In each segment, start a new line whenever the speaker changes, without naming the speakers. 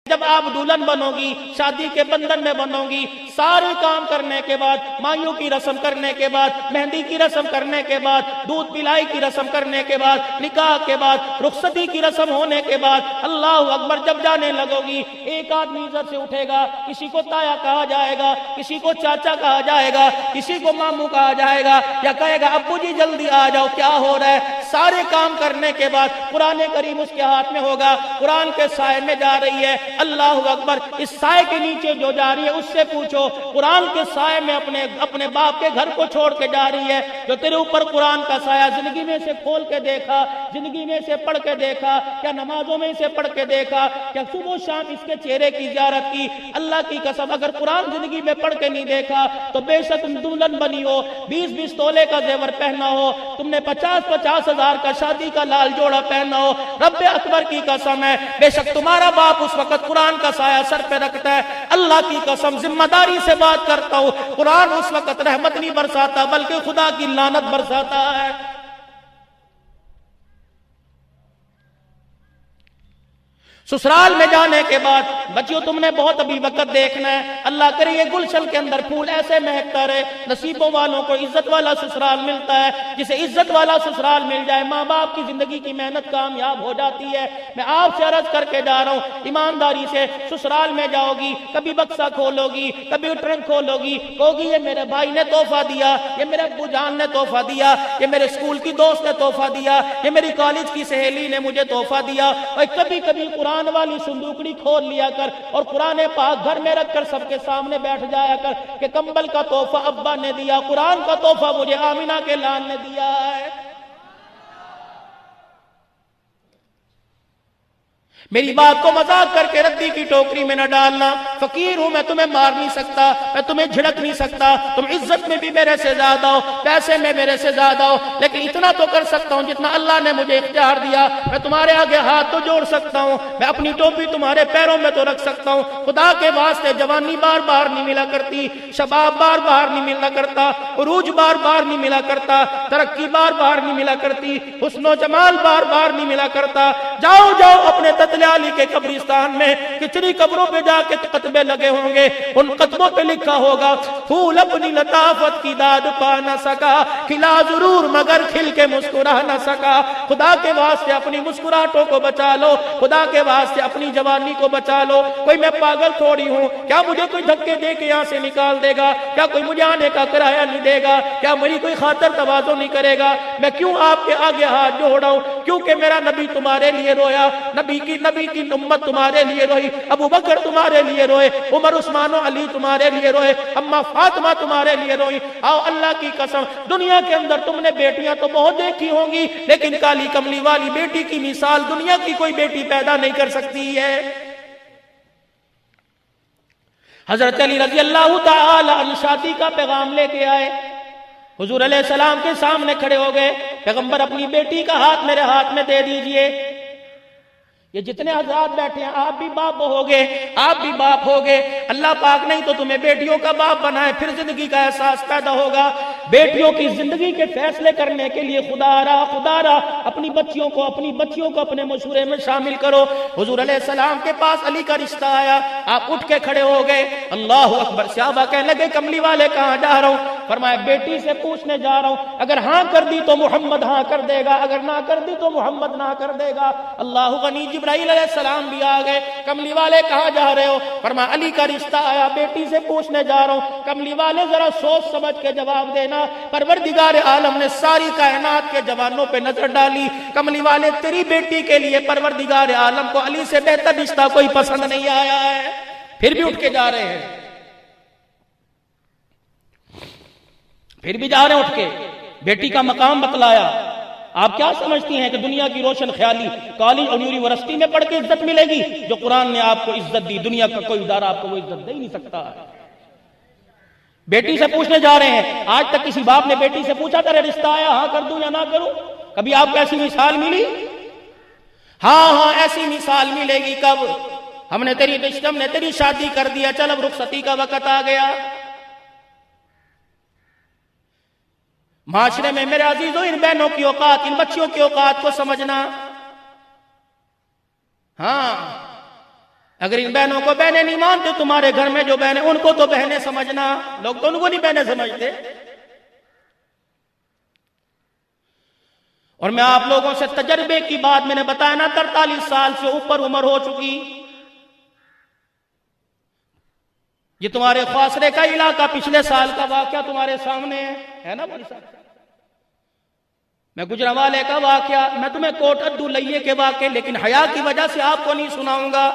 جب آپ دلہن بنو گی، شادی کے بندھن میں بنو گی، سارے کام کرنے کے بعد، مائیوں کی رسم کرنے کے بعد، مہندی کی رسم کرنے کے بعد، دودھ پلائی کی رسم کرنے کے بعد، نکاح کے بعد، رخصتی کی رسم ہونے کے بعد، اللہ اکبر جب جانے لگو گی، ایک آدمی ادھر سے اٹھے گا، کسی کو تایا کہا جائے گا، کسی کو چاچا کہا جائے گا، کسی کو ماموں کہا جائے گا، یا کہے گا ابو جی جلدی آ جاؤ کیا ہو رہا ہے۔ سارے کام کرنے کے بعد قرآن کریم اس کے ہاتھ میں ہوگا، قرآن کے سائے میں جا رہی ہے، اللہ اکبر، اس سائے کے نیچے جو جا رہی ہے اس سے پوچھو، قرآن کے سائے میں اپنے باپ کے گھر کو چھوڑ کے جا رہی ہے، جو تیرے اوپر قرآن کا سایہ زندگی میں سے کھول کے دیکھا، زندگی میں سے پڑھ کے دیکھا، کیا نمازوں میں سے پڑھ کے دیکھا، کیا صبح و شام اس کے چہرے کی زیارت کی؟ اللہ کی قسم اگر قرآن زندگی میں پڑھ کے نہیں دیکھا تو بے شک تم دلہن بنی ہو، 20 تولے کا زیور پہنا ہو، تم نے 50 ہزار کا شادی کا لال جوڑا پہنا ہو، رب اکبر کی قسم ہے بے شک تمہارا باپ اس وقت قرآن کا سایہ سر پہ رکھتا ہے۔ اللہ کی قسم ذمہ داری سے بات کرتا ہوں، قرآن اس وقت رحمت نہیں برساتا بلکہ خدا کی لعنت برساتا ہے۔ سسرال میں جانے کے بعد بچیوں تم نے بہت ابھی وقت دیکھنا ہے، اللہ کرے یہ گلشن کے اندر پھول ایسے مہکتا رہے، نصیبوں والوں کو عزت والا سسرال ملتا ہے، جسے عزت والا سسرال مل جائے ماں باپ کی زندگی کی محنت کامیاب ہو جاتی ہے۔ میں آپ سے عرض کر کے جا رہا ہوں، ایمانداری سے سسرال میں جاؤ گی، کبھی بکسا کھولو گی، کبھی ٹرنک کھولو گی، کہو گی یہ میرے بھائی نے تحفہ دیا، یہ میرے ابو جان نے تحفہ دیا، یہ میرے اسکول کی دوست نے تحفہ دیا، یہ میری کالج کی سہیلی نے مجھے تحفہ دیا۔ اور کبھی کبھی قرآن والی صندوقڑی کھول لیا کر اور قرآن پاک گھر میں رکھ کر سب کے سامنے بیٹھ جایا کر کہ کمبل کا تحفہ ابا نے دیا، قرآن کا تحفہ مجھے آمینہ کے لال نے دیا ہے۔ میری بات کو مذاق کر کے ردی کی ٹوکری میں نہ ڈالنا، فقیر ہوں میں تمہیں مار نہیں سکتا، میں تمہیں جھڑک نہیں سکتا، تم عزت میں بھی میرے سے زیادہ ہو، پیسے میں میرے سے زیادہ ہو، لیکن اتنا تو کر سکتا ہوں جتنا اللہ نے مجھے اختیار دیا، میں تمہارے آگے ہاتھ تو جوڑ سکتا ہوں، میں اپنی ٹوپی تمہارے پیروں میں تو رکھ سکتا ہوں۔ خدا کے واسطے جوانی بار بار نہیں ملا کرتی، شباب بار بار نہیں ملا کرتا، عروج بار بار نہیں ملا کرتا، ترقی بار بار نہیں ملا کرتی، حسن و جمال بار بار نہیں ملا کرتا۔ جاؤ جاؤ اپنے علی کے قبرستان میں کتنی قبروں پہ جا کے قطبے لگے ہوں گے، ان قطبوں پہ لکھا ہوگا پھول اپنی لطافت کی داد پا نہ سکا، کھلا ضرور مگر کھل کے مسکرا نہ سکا۔ خدا کے واسطے اپنی مسکراہٹوں کو بچا لو، خدا کے واسطے اپنی جوانی کو بچا لو۔ کوئی میں پاگل تھوڑی ہوں، کیا مجھے کوئی دھکے دے کے یہاں سے نکال دے گا؟ کیا کوئی مجھے آنے کا کرایہ نہیں دے گا؟ کیا میری کوئی خاطر تواضع نہیں کرے گا؟ میں کیوں آپ کے آگے ہاتھ جوڑا ہوں؟ کیونکہ میرا نبی تمہارے لیے رویا، نبی کی امت تمہارے لیے روئی، ابو بکر تمہارے لیے روئے، عمر عثمان و علی تمہارے لیے روئے، اما فاطمہ تمہارے لیے روئی۔ آؤ اللہ کی قسم، دنیا کے اندر تم نے بیٹیاں تو بہت دیکھی ہوں گی، لیکن کالی کملی والی بیٹی کی مثال دنیا کی کوئی بیٹی پیدا نہیں کر سکتی ہے۔ حضرت علی رضی اللہ تعالی عنہ شادی کا پیغام لے کے آئے، حضور علیہ السلام کے سامنے کھڑے ہو گئے، پیغمبر اپنی بیٹی کا ہاتھ میرے ہاتھ میں دے دیجئے۔ یہ جتنے حضرات بیٹھے ہیں آپ بھی باپ ہوگے، آپ بھی باپ ہوگے، اللہ پاک نہیں تو تمہیں بیٹیوں کا باپ بنائے، پھر زندگی کا احساس پیدا ہوگا۔ بیٹیوں کی زندگی کے فیصلے کرنے کے لیے خدا را اپنی بچیوں کو اپنے مشورے میں شامل کرو۔ حضور علیہ السلام کے پاس علی کا رشتہ آیا، آپ اٹھ کے کھڑے ہو گئے، اللہ اکبر۔ صحابہ کہنے لگے کملی والے کہاں جا رہا ہوں؟ فرمایا بیٹی سے پوچھنے جا رہا ہوں، اگر ہاں کر دی تو محمد ہاں کر دے گا، اگر نہ کر دی تو محمد نہ کر دے گا۔ اللہ غنی جبرائیل علیہ السلام بھی آ گئے، کملی والے کہاں جا رہے ہو؟ فرمایا علی کا رشتہ آیا، بیٹی سے پوچھنے جا رہا ہوں۔ کملی والے ذرا سوچ سمجھ کے جواب دینا۔ پروردگار عالم نے ساری کائنات کے جوانوں پہ نظر ڈالی، کملی والے تیری بیٹی کے لیے پروردگار عالم کو علی سے بہتر رشتہ کوئی پسند نہیں آیا ہے۔ پھر بھی اٹھ کے جا رہے ہیں، پھر بھی جا رہے ہیں اٹھ کے، بیٹی کا مقام بتلایا۔ آپ کیا سمجھتی ہیں کہ دنیا کی روشن خیالی کالج اور یونیورسٹی میں پڑھ کے عزت ملے گی؟ جو قرآن نے آپ کو عزت دی، دنیا کا کوئی ادارہ آپ کو وہ عزت دے ہی نہیں سکتا۔ بیٹی سے پوچھنے جا رہے ہیں، آج تک کسی باپ نے بیٹی سے پوچھا تھا رشتہ آیا ہاں کر دوں یا نہ کروں؟ کبھی آپ کو ایسی مثال ملی؟ ہاں ایسی مثال ملے گی کب؟ ہم نے تیری شادی کر دیا، چل اب رخصتی کا وقت آ گیا۔ معاشرے میں میرے عزیزوں ان بہنوں کی اوقات، ان بچیوں کی اوقات کو سمجھنا۔ ہاں اگر ان بہنوں کو بہنیں نہیں مانتے، تمہارے گھر میں جو بہنیں ان کو تو بہنیں سمجھنا، لوگ تو ان کو نہیں بہنیں سمجھتے۔ اور میں آپ لوگوں سے تجربے کی بات میں نے بتایا نا، 43 سال سے اوپر عمر ہو چکی۔ یہ تمہارے خواصرے کا علاقہ پچھلے سال کا واقعہ تمہارے سامنے ہے نا بڑی صاحب، میں گجرانوالے کا واقعہ، میں تمہیں کوٹ ادو لئیے کے واقعے لیکن حیا کی وجہ سے آپ کو نہیں سناؤں گا۔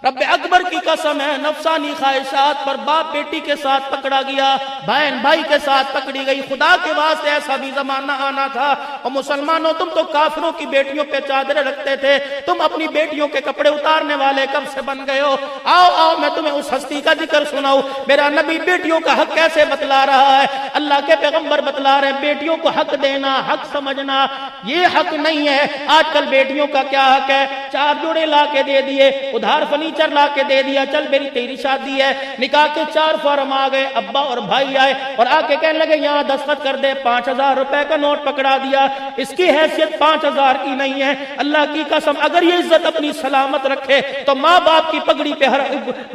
رب اکبر کی قسم ہے، نفسانی خواہشات پر باپ بیٹی کے ساتھ پکڑا گیا، بہن بھائی کے ساتھ پکڑی گئی۔ خدا کے واسطے ایسا بھی زمانہ آنا تھا، اور مسلمانوں تم تو کافروں کی بیٹیوں پہ چادریں رکھتے تھے، تم اپنی بیٹیوں کے کپڑے اتارنے والے کب سے بن گئے ہو؟ آؤ میں تمہیں اس ہستی کا ذکر سناؤں، میرا نبی بیٹیوں کا حق کیسے بتلا رہا ہے۔ اللہ کے پیغمبر بتلا رہے ہیں بیٹیوں کو حق دینا، حق سمجھنا، یہ حق نہیں ہے۔ آج کل بیٹیوں کا کیا حق ہے؟ 4 جوڑے لا کے دے دیے، ادھار فنیچر لا کے دے دیا، چل میری تیری شادی ہے، نکاح کے 4 فارم آ گئے، ابا اور بھائی آئے اور آ کے کہنے لگے یہاں دستخط کر دے، 5000 روپے کا نوٹ پکڑا دیا۔ اس کی حیثیت 5000 کی نہیں ہے، اللہ کی قسم اگر یہ عزت اپنی سلامت رکھے تو ماں باپ کی پگڑی پہ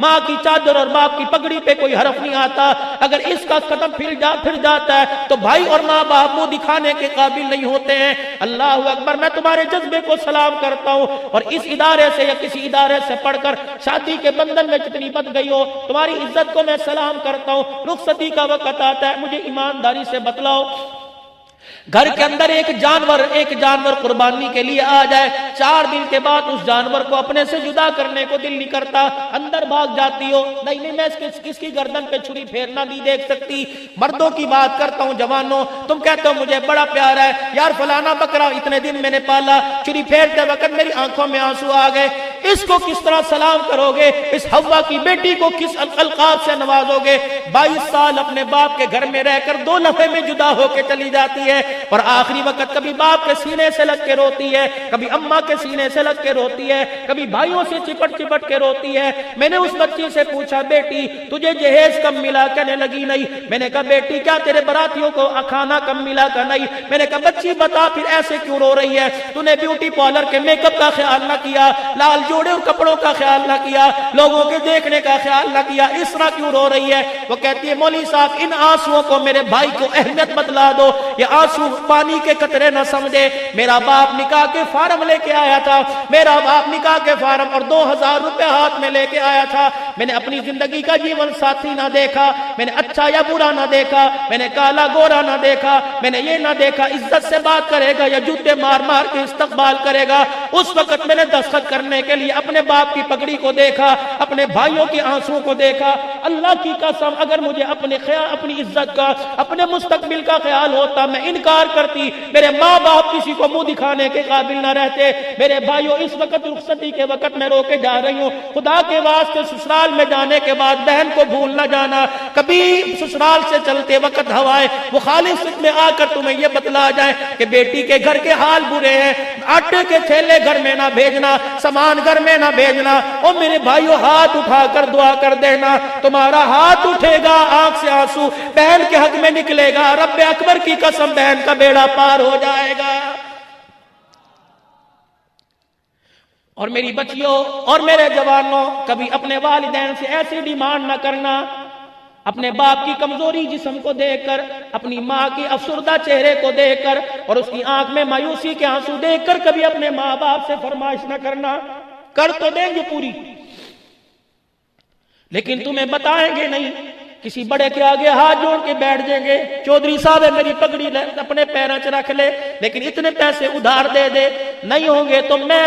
ماں کی چادر اور باپ کی پگڑی پہ کوئی حرف نہیں آتا۔ اگر اس کا قدم پھر جاتا ہے تو بھائی اور ماں باپ منہ دکھانے کے قابل نہیں ہوتے ہیں۔ اللہ اکبر، میں تمہارے جذبے کو سلام کرتا ہوں، اور اس ادارے سے یا کسی ادارے سے پڑھ کر شادی کے بندھن میں جتنی بت گئی ہو، تمہاری عزت کو میں سلام کرتا ہوں۔ رخصتی کا وقت آتا ہے، مجھے ایمانداری سے بتلاؤ، گھر کے اندر ایک جانور قربانی کے لیے آ جائے، 4 دن کے بعد اس جانور کو اپنے سے جدا کرنے کو دل نہیں کرتا، اندر بھاگ جاتی ہو، نہیں میں کس کی گردن پہ چھری پھیرنا نہیں دیکھ سکتی۔ مردوں کی بات کرتا ہوں، جوانوں، تم کہتے ہو مجھے بڑا پیار ہے یار، فلانا بکرا اتنے دن میں نے پالا، چھری پھیرتے وقت میری آنکھوں میں آنسو آ گئے، اس کو کس طرح سلام کرو گے؟ اس حوا کی بیٹی کو کس القاب سے نوازو گے؟ 22 سال اپنے باپ کے گھر میں رہ کر 2 لمحے میں جدا ہو کے چلی جاتی ہے، اور آخری وقت کبھی باپ کے سینے سے لگ کے روتی ہے، کبھی اماں کے سینے سے لگ کے روتی ہے، کبھی بھائیوں سے چپٹ کے روتی ہے۔ میں نے اس بچی سے پوچھا بیٹی تجھے جہیز کم ملا؟ کہنے لگی نہیں۔ میں نے کہا بیٹی کیا تیرے براتیوں کو کھانا کم ملا؟ کا نہیں۔ میں نے کہا بچی بتا پھر ایسے کیوں رو رہی ہے؟ تو نے بیوٹی پارلر کے میک اپ کا خیال نہ کیا، لال جوڑے اور کپڑوں کا خیال نہ کیا، لوگوں کے دیکھنے کا خیال نہ کیا، اس طرح کیوں رو رہی ہے؟ وہ کہتی ہے مولوی صاحب ان آنسوؤں کو میرے بھائی کو اہمیت بتلا دو، یہ آنسو پانی کے قطرے نہ سمجھے۔ میرا باپ نکاح کے فارم لے کے آیا تھا، میرا باپ نکاح کے فارم اور 2000 روپے ہاتھ میں لے کے آیا تھا۔ میں نے اپنی زندگی کا جیون ساتھی نہ دیکھا، میں نے اچھا یا برا نہ دیکھا، میں نے کالا گورا نہ دیکھا، میں نے یہ نہ دیکھا عزت سے بات کرے گا یا جوتے مار مار کے استقبال کرے گا۔ اس وقت میں نے دستخط کرنے کے لیے اپنے باپ کی پگڑی کو دیکھا، اپنے بھائیوں کے آنسوں کو دیکھا۔ اللہ کی قسم اگر مجھے اپنی عزت کا، اپنے مستقبل کا خیال ہوتا میں انکار کرتی۔ میرے ماں باپ کسی کو منہ دکھانے کے قابل نہ رہتے۔ میرے بھائیوں اس وقت رخصتی کے وقت میں رو کے جا رہی ہوں، خدا کے واسطے سسرال میں جانے کے بعد بہن کو بھول نہ جانا۔ کبھی سسرال سے چلتے وقت ہوائیں مخالفت میں آ کر تمہیں یہ بتلا جائے کہ بیٹی کے گھر کے حال برے ہیں، آٹے کے تھیلے گھر میں نہ بھیجنا، سامان گھر میں نہ بھیجنا۔ اور میرے بھائیوں ہاتھ اٹھا کر دعا کر دینا، تمہارا ہاتھ اٹھے گا آنکھ سے آنسو بہن کے حق میں نکلے گا، رب اکبر کی قسم بہن کا بیڑا پار ہو جائے گا۔ اور میری بچیوں اور میرے جوانوں، کبھی اپنے والدین سے ایسی ڈیمانڈ نہ کرنا، اپنے باپ کی کمزوری جسم کو دیکھ کر، اپنی ماں کی افسردہ چہرے کو دیکھ کر اور اس کی آنکھ میں مایوسی کے آنسو دیکھ کر کبھی اپنے ماں باپ سے فرمائش نہ کرنا۔ کر تو دیں گے پوری، لیکن تمہیں بتائیں گے نہیں، کسی بڑے کے آگے ہاتھ جوڑ کے بیٹھ جائیں گے، چودھری صاحب ہے میری پگڑی اپنے پیروں سے رکھ لے لیکن اتنے پیسے ادھار دے دے، نہیں ہوں گے تو میں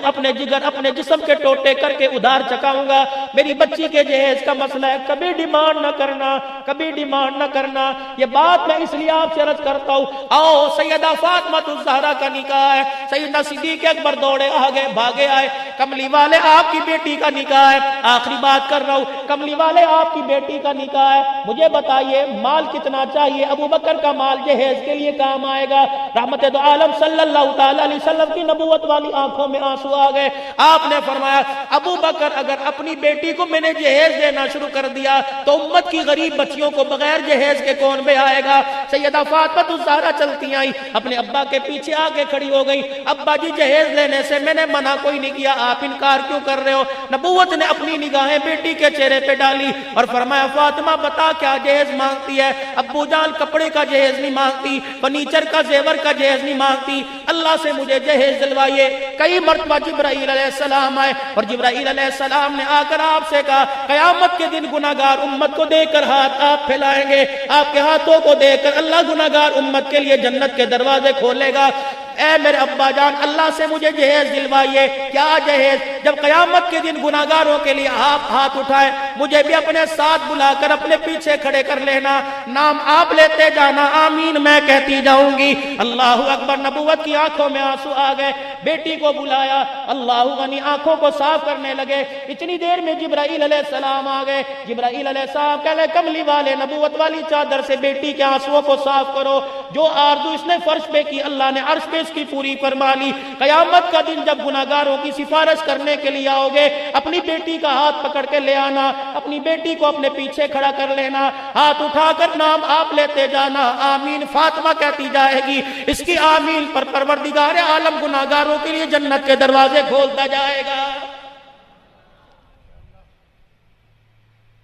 اپنے جگر اپنے جسم کے ٹوٹے کر کے ادھار چکاؤں گا۔ میری بچی کے جہیز کا مسئلہ ہے، کبھی ڈیمانڈ نہ کرنا، کبھی ڈیمانڈ نہ کرنا۔ یہ بات میں اس لیے آپ سے عرض کرتا ہوں، آؤ سیدہ فاطمہ الزہرا کا نکاح ہے، سیدنا صدیق اکبر دوڑے آگے بھاگے آئے، کملی والے آپ کی بیٹی کا نکاح ہے، آخری بات کر رہا ہوں، کملی والے آپ کی بیٹی کا نکاح ہے، مجھے بتائیے مال کتنا چاہیے؟ ابو بکر کا مال جہیز کے لیے کام آئے گا۔ رحمت دو عالم صلی اللہ تعالی علیہ وسلم کی نبوت والی آنکھوں میں آنسو آ گئے۔ آپ نے فرمایا ابو بکر اگر اپنی بیٹی کو میں نے جہیز دینا شروع کر دیا تو امت کی غریب بچیوں کو بغیر جہیز کے کون بے آئے گا؟ سیدہ فاطمہ الزہرا چلتی آئی، اپنے ابا کے پیچھے آ کے کھڑی ہو گئی، ابا جی جہیز لینے سے میں نے منع کوئی نہیں کیا، آپ انکار کیوں کر رہے ہو؟ نبوت نے اپنی نگاہیں بیٹی کے چہرے پہ ڈالی اور فرمایا فاطمہ بتا کیا جہیز مانگتی ہے؟ ابو جان کپڑے کا جہیز نہیں مانگتی، فرنیچر کا زیور کا جہیز نہیں مانگتی، اللہ سے مجھے جہیز دلوائیے۔ کئی مرتبہ جبرائیل علیہ السلام آئے اور جبرائیل علیہ السلام نے آ کر آپ سے کہا قیامت کے دن گناہگار امت کو دے کر ہاتھ آپ پھیلائیں گے، آپ کے ہاتھوں کو دے کر اللہ گناہگار امت کے لیے جنت کے دروازے کھولے گا۔ اے میرے ابا جان اللہ سے مجھے جہیز دلوائیے۔ کیا جہیز؟ جب قیامت کے دن گناہگاروں کے لیے آپ ہاتھ اٹھائیں مجھے بھی اپنے ساتھ بلا کر اپنے پیچھے کھڑے کر لینا، نام آپ لیتے جانا، آمین میں کہتی جاؤں گی۔ اللہ اکبر۔ نبوت کی آنکھوں میں آنسو آ گئے، بیٹی کو بلایا، اللہ غنی آنکھوں کو صاف کرنے لگے۔ اتنی دیر میں جبرائیل علیہ السلام آ گئے۔ جبرائیل علیہ السلام کہنے کملی والے نبوت والی چادر سے بیٹی کے آنسوؤں کو صاف کرو، جو آرزو اس نے فرش پہ کی اللہ نے عرش پہ اس کی پوری فرما لی۔ قیامت کا دن جب گناہگاروں کی سفارش کرنے کے لیے آؤ گے اپنی بیٹی کا ہاتھ پکڑ کے لے آنا، اپنی بیٹی کو اپنے پیچھے کھڑا کر لینا، ہاتھ اٹھا کر نام آپ لیتے جانا، آمین فاطمہ کہتی جائے گی۔ اس کی آمین پر پروردگار عالم گناہگاروں کے لیے جنت کے دروازے کھولتا جائے گا۔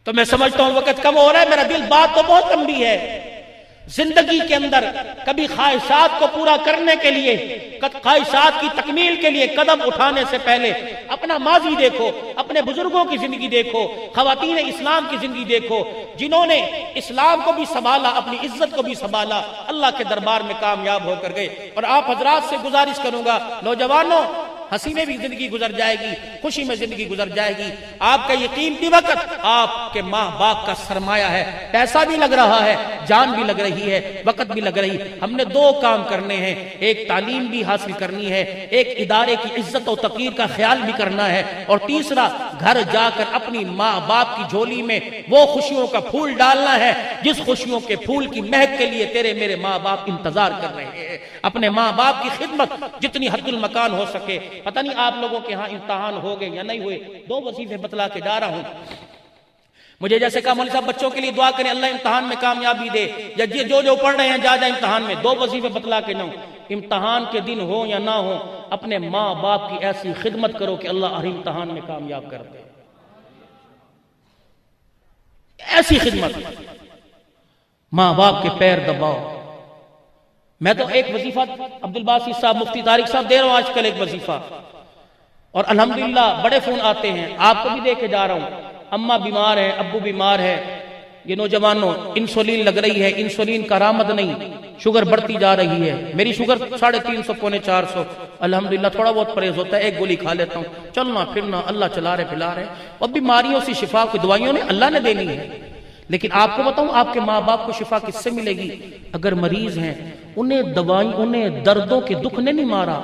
تو میں سمجھتا ہوں وقت کم ہو رہا ہے، میرا دل بات تو بہت لمبی ہے۔ زندگی کے اندر کبھی خواہشات کو پورا کرنے کے لیے، خواہشات کی تکمیل کے لیے قدم اٹھانے سے پہلے اپنا ماضی دیکھو، اپنے بزرگوں کی زندگی دیکھو، خواتین اسلام کی زندگی دیکھو، جنہوں نے اسلام کو بھی سنبھالا، اپنی عزت کو بھی سنبھالا، اللہ کے دربار میں کامیاب ہو کر گئے۔ اور آپ حضرات سے گزارش کروں گا نوجوانوں، ہنسی میں بھی زندگی گزر جائے گی، خوشی میں زندگی گزر جائے گی۔ آپ کا یہ قیمتی وقت آپ کے ماں باپ کا سرمایہ ہے، پیسہ بھی لگ رہا ہے، جان بھی لگ رہی ہے، وقت بھی لگ رہی ہے۔ ہم نے دو کام کرنے ہیں، ایک تعلیم بھی حاصل کرنی ہے، ایک ادارے کی عزت و توقیر کا خیال بھی کرنا ہے، اور تیسرا گھر جا کر اپنی ماں باپ کی جھولی میں وہ خوشیوں کا پھول ڈالنا ہے جس خوشیوں کے پھول کی مہک کے لیے تیرے میرے ماں باپ انتظار کر رہے ہیں۔ اپنے ماں باپ کی خدمت جتنی حد المکان ہو سکے۔ پتہ نہیں آپ لوگوں کے ہاں امتحان ہو گئے یا نہیں ہوئے، دو وظیفے بتلا کے جا رہا ہوں۔ مجھے جیسے کہا مولوی صاحب بچوں کے لیے دعا کریں اللہ امتحان میں کامیابی دے، یا جو پڑھ رہے ہیں جا امتحان میں، دو وظیفے بتلا کے نہ امتحان کے دن ہو یا نہ ہو، اپنے ماں باپ کی ایسی خدمت کرو کہ اللہ ہر امتحان میں کامیاب کر دے۔ ایسی خدمت، ماں باپ کے پیر دباؤ۔ میں تو ایک وظیفہ عبدالباسط صاحب مفتی طارق صاحب دے رہا ہوں آج کل ایک وظیفہ، اور الحمدللہ بڑے فون آتے ہیں، آپ کو بھی دے کے جا رہا ہوں۔ اماں بیمار ہے، ابو بیمار ہے، یہ نوجوانوں انسولین لگ رہی ہے، انسولین کارآمد نہیں، شوگر بڑھتی جا رہی ہے، میری شوگر 350 پونے 400، الحمدللہ تھوڑا بہت پرہیز ہوتا ہے، ایک گولی کھا لیتا ہوں، چلنا پھرنا اللہ چلا رہے پھلا رہے، اور بیماریوں سے شفا کی دوائیوں نے اللہ نے دینی ہے۔ لیکن آپ کو بتاؤں آپ کے ماں باپ کو شفا کس سے ملے گی؟ اگر مریض ہیں انہیں دردوں کے دکھ نے نہیں مارا،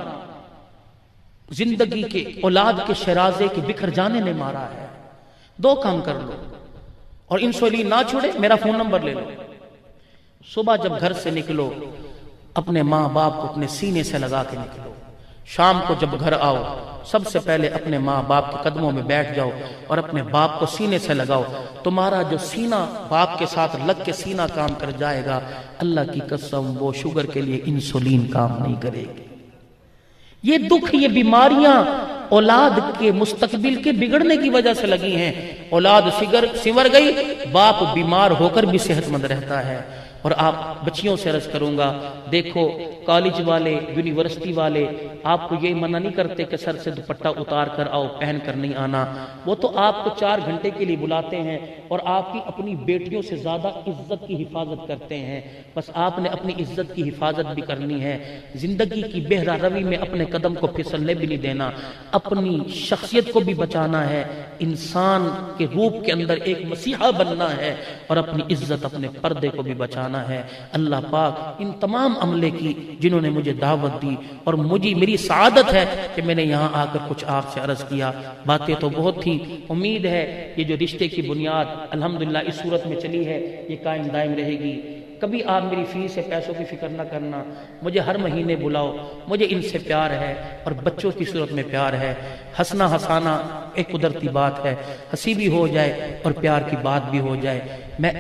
زندگی کے اولاد کے شرازے کے بکھر جانے نے مارا ہے۔ دو کام کر لو، اور انسولین نہ چھوڑے میرا فون نمبر لے لو۔ صبح جب گھر سے نکلو اپنے ماں باپ کو اپنے سینے سے لگا کے نکلو، شام کو جب گھر آؤ سب سے پہلے اپنے ماں باپ کے قدموں میں بیٹھ جاؤ اور اپنے باپ کو سینے سے لگاؤ۔ تمہارا جو سینہ باپ کے ساتھ لگ کے سینہ کام کر جائے گا، اللہ کی قسم وہ شوگر کے لیے انسولین کام نہیں کرے گی۔ یہ دکھ، یہ بیماریاں اولاد کے مستقبل کے بگڑنے کی وجہ سے لگی ہیں۔ اولاد سنور گئی، باپ بیمار ہو کر بھی صحت مند رہتا ہے۔ اور آپ بچیوں سے عرض کروں گا، دیکھو کالج والے، یونیورسٹی والے آپ کو یہ منع نہیں کرتے کہ سر سے دوپٹہ اتار کر آؤ، پہن کر نہیں آنا۔ وہ تو آپ کو 4 گھنٹے کے لیے بلاتے ہیں اور آپ کی اپنی بیٹیوں سے زیادہ عزت کی حفاظت کرتے ہیں۔ بس آپ نے اپنی عزت کی حفاظت بھی کرنی ہے، زندگی کی بہرا روی میں اپنے قدم کو پھسلنے بھی نہیں دینا، اپنی شخصیت کو بھی بچانا ہے، انسان کے روپ کے اندر ایک مسیحا بننا ہے، اور اپنی عزت اپنے پردے کو بھی بچانا ہے۔ اللہ پاک ان تمام عملے کی جنہوں نے مجھے دعوت دی، اور میری سعادت ہے کہ میں نے یہاں آ کر کچھ آپ سے عرض کیا۔ باتیں تو بہت تھی، امید ہے یہ جو رشتے کی بنیاد الحمدللہ اس صورت میں چلی ہے یہ قائم دائم رہے گی۔ کبھی آپ میری فیس سے پیسوں کی فکر نہ کرنا، مجھے ہر مہینے بلاؤ، مجھے ان سے پیار ہے اور بچوں کی صورت میں پیار ہے۔ ہنسنا ہنسانا ایک قدرتی بات ہے، ہنسی بھی ہو جائے اور پیار کی بات بھی ہو جائے۔ میں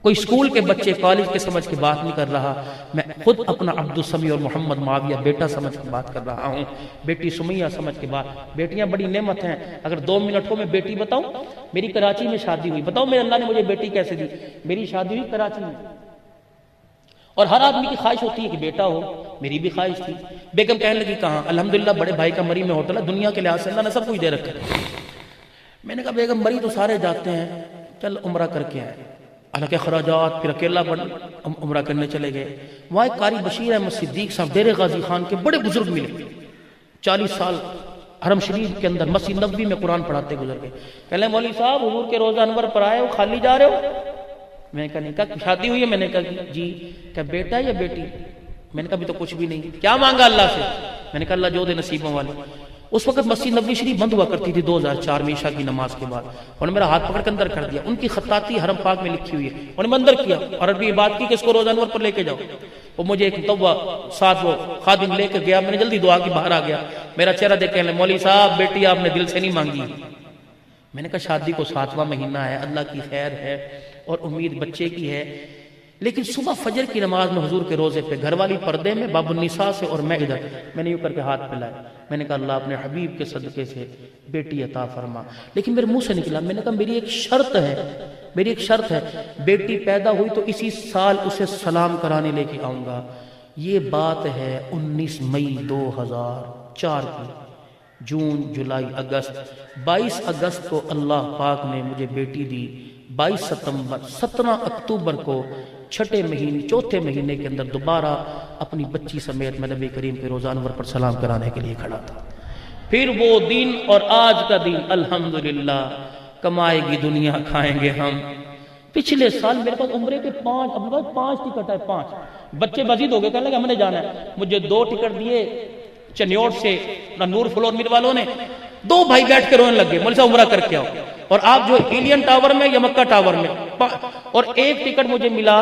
کوئی اسکول کے بچے کالج کے سمجھ کے بات نہیں کر رہا، میں خود اپنا عبدالسمیع اور محمد معاویہ بیٹا سمجھ کے بات کر رہا ہوں، بیٹی سمیہ سمجھ کے بات۔ بیٹیاں بڑی نعمت ہیں، اگر 2 منٹ ہو میں بیٹی بتاؤں، میری کراچی میں شادی ہوئی، بتاؤ میرے اللہ نے مجھے بیٹی کیسے دی؟ میری شادی ہوئی کراچی میں، اور ہر آدمی کی خواہش ہوتی ہے کہ بیٹا ہو، میری بھی خواہش تھی۔ بیگم کہنے لگی کہاں؟ الحمدللہ بڑے بھائی کا مری میں ہوٹل ہے، دنیا کے لحاظ سے اللہ نے سب کچھ دے رکھا ہے۔ میں نے کہا بیگم مری تو سارے جاتے ہیں، چل عمرہ کر کے آئے، حالانکہ اخراجات، پھر اکیلا عمرہ کرنے چلے گئے۔ وہاں ایک قاری بشیر احمد صدیق صاحب ڈیرے غازی خان کے بڑے بزرگ ملے، 40 سال حرم شریف کے اندر مسجد نبوی میں قرآن پڑھاتے گزر گئے۔ کہنے لگے مولوی صاحب حضور کے روزہ انور پر آئے ہو، خالی جا رہے ہو؟ میں نے کہا نہیں۔ کہا شادی ہوئی ہے؟ میں نے کہا جی۔ کہا بیٹا یا بیٹی؟ میں نے کہا ابھی تو کچھ بھی نہیں۔ کیا مانگا اللہ سے؟ میں نے کہا اللہ جو دے نصیبوں والے۔ اس وقت مسجد نبوی شریف بند ہوا کرتی تھی 2004 میں عشاء کی نماز کے بعد، اور میرا ہاتھ پکڑ کے اندر کر دیا۔ ان کی خطاطی حرم پاک میں لکھی ہوئی ہے، انہوں نے اندر کیا اور عربی بات کی کہ اس کو روزہ انور پر لے کے جاؤ۔ وہ مجھے ایک متوع ساتھ وہ خادم لے کے گیا، میں نے جلدی دعا کی باہر آ گیا، میرا چہرہ دیکھ کے مولوی صاحب بیٹی آپ نے دل سے نہیں مانگی۔ میں نے کہا شادی کو 7واں مہینہ ہے، اللہ کی خیر ہے اور امید بچے کی ہے، لیکن صبح فجر کی نماز میں حضور کے روزے پہ گھر والی پردے میں باب النساء سے اور میں ادھر، میں نے یوں کر کے ہاتھ پھیلائے، میں نے کہا اللہ اپنے حبیب کے صدقے سے بیٹی عطا فرما۔ لیکن میرے منہ سے نکلا، میں نے کہا میری ایک شرط ہے، میری ایک شرط ہے، بیٹی پیدا ہوئی تو اسی سال اسے سلام کرانے لے کے آؤں گا۔ یہ بات ہے 19 مئی 2004 کی، جون جولائی اگست، 22 اگست کو اللہ پاک نے مجھے بیٹی دی، 22 ستمبر 17 اکتوبر کو چھٹے مہینے چوتھے مہینے کے اندر دوبارہ اپنی بچی سمیت میں نبی کریم کے روزہ انور پر سلام کرانے کے لیے کھڑا تھا۔ پھر وہ دن اور آج کا دن الحمدللہ، کمائے گی دنیا کھائیں گے ہم۔ پچھلے سال میرے پاس عمرے کے 5 ٹکٹ ہے، 5 بچے مزید ہو گئے، کہنے لگے ہم نے جانا ہے، مجھے 2 ٹکٹ دیے چنیوٹ سے نور فلور میر والوں نے، 2 بھائی بیٹھ کے رونے لگے مولوی صاحب عمرہ کر کے آؤ، اور آپ جو ایلین ٹاور میں یا مکہ ٹاور میں، اور 1 ٹکٹ مجھے ملا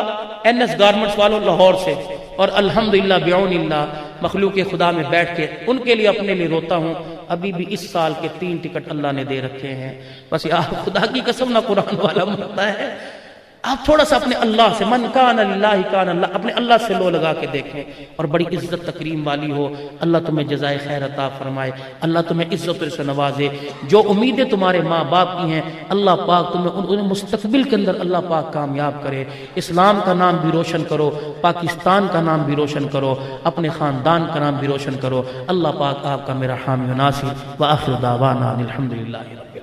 NS گارمنٹس والوں لاہور سے، اور الحمدللہ بعون اللہ مخلوق خدا میں بیٹھ کے ان کے لیے اپنے لیے روتا ہوں۔ ابھی بھی اس سال کے 3 ٹکٹ اللہ نے دے رکھے ہیں۔ بس آپ خدا کی قسم نہ قرآن والا مرتا ہے، آپ تھوڑا سا اپنے اللہ سے، من کان للہ کان اللہ، اپنے اللہ سے لو لگا کے دیکھیں، اور بڑی عزت تکریم والی ہو۔ اللہ تمہیں جزائے خیر عطا فرمائے، اللہ تمہیں عزت سے نوازے۔ جو امیدیں تمہارے ماں باپ کی ہیں اللہ پاک تمہیں انہیں مستقبل کے اندر اللہ پاک کامیاب کرے۔ اسلام کا نام بھی روشن کرو، پاکستان کا نام بھی روشن کرو، اپنے خاندان کا نام بھی روشن کرو۔ اللہ پاک آپ کا میرا حامی و ناصر، وآخر دعوانا الحمدللہ رب العالمین۔